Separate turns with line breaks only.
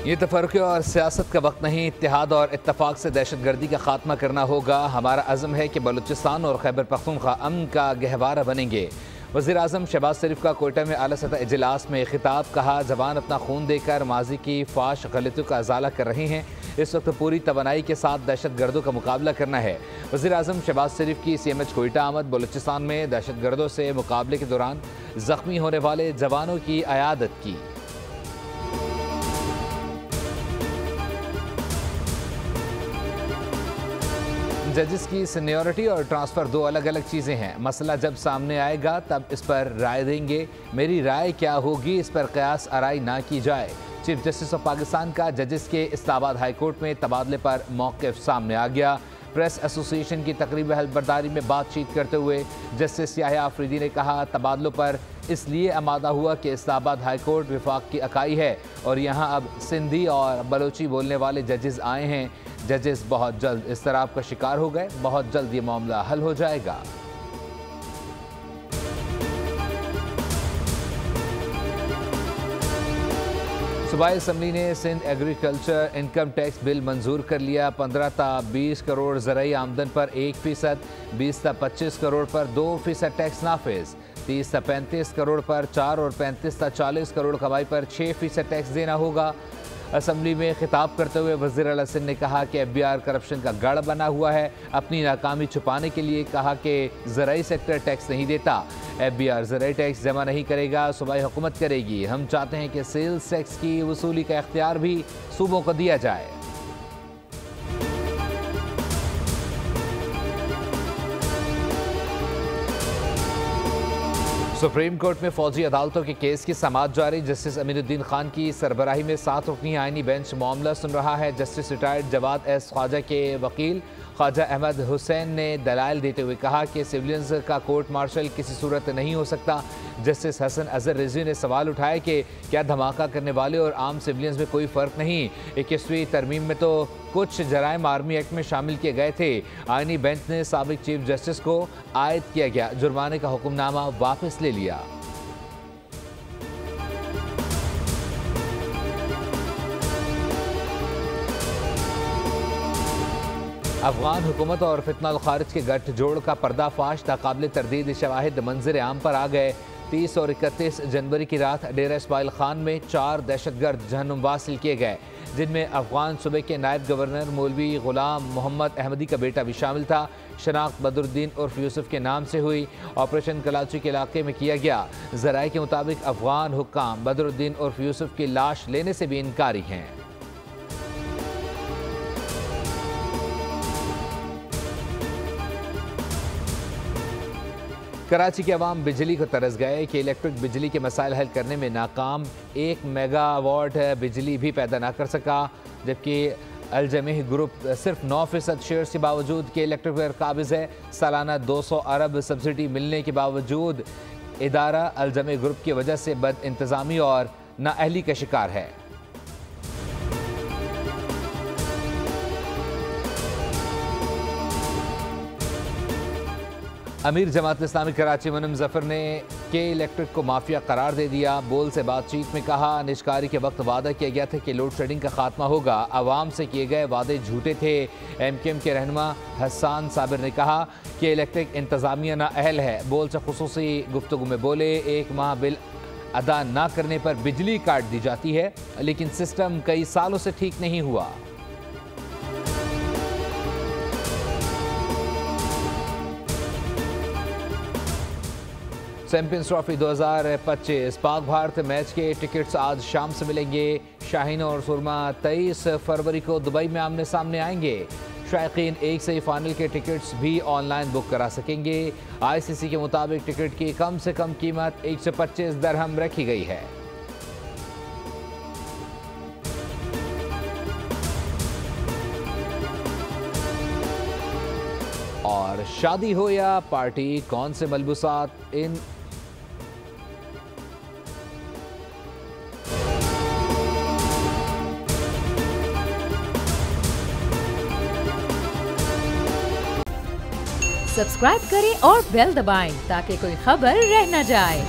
ये तफरक़े और सियासत का वक्त नहीं, इत्तेहाद और इत्तफाक से दहशत गर्दी का खात्मा करना होगा। हमारा अज़म है कि बलूचिस्तान और खैबर पख्तूनख्वा अमन का गहवारा बनेंगे। वज़ीर आज़म शहबाज शरीफ का कोयटा में आला सतह इजलास में खिताब, कहा जवान अपना खून देकर माजी की फाश गलतियों का अजाला कर रहे हैं। इस वक्त पूरी तवानाई के साथ दहशत गर्दों का मुकाबला करना है। वज़ीर आज़म शहबाज शरीफ की CMH कोयटा आमद, बलूचिस्तान में दहशत गर्दों से मुकाबले के दौरान जख्मी होने वाले जवानों की अयादत की। जजेस की सीनियरिटी और ट्रांसफ़र दो अलग अलग चीज़ें हैं। मसला जब सामने आएगा तब इस पर राय देंगे। मेरी राय क्या होगी इस पर कयास आराई ना की जाए। चीफ जस्टिस ऑफ पाकिस्तान का जजेस के इस्लामाबाद हाई कोर्ट में तबादले पर मौक़िफ़ सामने आ गया। प्रेस एसोसिएशन की तकरीब हल्फबर्दारी में बातचीत करते हुए जस्टिस याह्या आफरीदी ने कहा, तबादलों पर इसलिए आमादा हुआ कि इस्लामाबाद हाई कोर्ट विफाक की इकाई है और यहाँ अब सिंधी और बलोची बोलने वाले जजेस आए हैं। जजेस बहुत जल्द इज़्तिराब का शिकार हो गए, बहुत जल्द ये मामला हल हो जाएगा। सूबाई असम्बली ने Sindh agriculture income tax bill मंजूर कर लिया। 15 ता 20 करोड़ ज़रई आमदन पर 1%, 20 ता 25 करोड़ पर 2% टैक्स नाफिज, 30 ता 35 करोड़ पर 4 और 35 ता 40 करोड़ कमाई पर 6% टैक्स देना होगा। असम्बली में खिताब करते हुए वज़ीर आला सिंध ने कहा कि FBR करप्शन का गढ़ बना हुआ है। अपनी नाकामी छुपाने के लिए कहा कि ज़राई सेक्टर टैक्स नहीं देता। FBR ज़राई टैक्स जमा नहीं करेगा, सूबाई हुकूमत करेगी। हम चाहते हैं कि सेल्स टैक्स की वसूली का इख्तियार भी सूबों को दिया जाए। सुप्रीम कोर्ट में फौजी अदालतों के केस की समाअत जारी। जस्टिस अमीनुद्दीन खान की सरबराही में 7 रुकनी आईनी बेंच मामला सुन रहा है। Justice retired Jawad S Khawaja के वकील ख्वाजा अहमद हुसैन ने दलाइल देते हुए कहा कि सिविलियंस का कोर्ट मार्शल किसी सूरत नहीं हो सकता। जस्टिस हसन अजहर रिजवी ने सवाल उठाया कि क्या धमाका करने वाले और आम सिविलियंस में कोई फ़र्क नहीं। 21वीं तरमीम में तो कुछ जराइम आर्मी एक्ट में शामिल किए गए थे। आईनी बेंच ने साबिक चीफ जस्टिस को आयद किया गया जुर्माने का हुक्मनामा वापस ले लिया। अफगान हुकूमत और फितना खारिज के गठजोड़ का पर्दाफाश, नाकाबिल तरदीद शवाहिद मंजर आम पर आ गए। 30 और 31 जनवरी की रात डेरा इस्माइल खान में 4 दहशतगर्द जहन्नुम वासिल किए गए, जिनमें अफगान सूबे के नायब गवर्नर मौलवी गुलाम मोहम्मद अहमदी का बेटा भी शामिल था। शनाख्त बदरुद्दीन उर्फ यूसुफ के नाम से हुई। ऑपरेशन कराची के इलाके में किया गया। ज़राए के मुताबिक अफगान हुक्काम बदरुद्दीन उर्फ यूसुफ की लाश लेने से भी इनकारी हैं। कराची के अवाम बिजली को तरस गए कि इलेक्ट्रिक बिजली के मसाइल हल करने में नाकाम। 1 मेगावाट बिजली भी पैदा ना कर सका, जबकि अलजमीह ग्रुप सिर्फ 9% शेयर्स के बावजूद कि इलेक्ट्रिक पर काबिज है। सालाना 200 अरब सब्सिडी मिलने के बावजूद इदारा अलजमीह ग्रुप की वजह से बद इंतज़ामी और नाअहली का शिकार है। अमीर जमात इस्लामी कराची मुनम जफर ने के इलेक्ट्रिक को माफिया करार दे दिया। बोल से बातचीत में कहा, निष्कारी के वक्त वादा किया गया था कि लोड शेडिंग का खात्मा होगा। आवाम से किए गए वादे झूठे थे। MKM के रहनुमा हसन साबिर ने कहा कि इलेक्ट्रिक इंतजामिया नाअहल है। बोल से खुसूसी गुफ्तगू में बोले, 1 माह बिल अदा ना करने पर बिजली काट दी जाती है, लेकिन सिस्टम कई सालों से ठीक नहीं हुआ। Champions trophy 2025 Pak Bharat match के टिकट्स आज शाम से मिलेंगे। शाहीन और सुरमा 23 फरवरी को दुबई में आमने सामने आएंगे। शायकीन 1 से फाइनल के टिकट्स भी ऑनलाइन बुक करा सकेंगे। ICC के मुताबिक टिकट की कम से कम कीमत 125 दरहम रखी गई है। और शादी हो या पार्टी, कौन से मलबूसात इन
सब्सक्राइब करें और बेल दबाएं ताकि कोई खबर रह न जाए।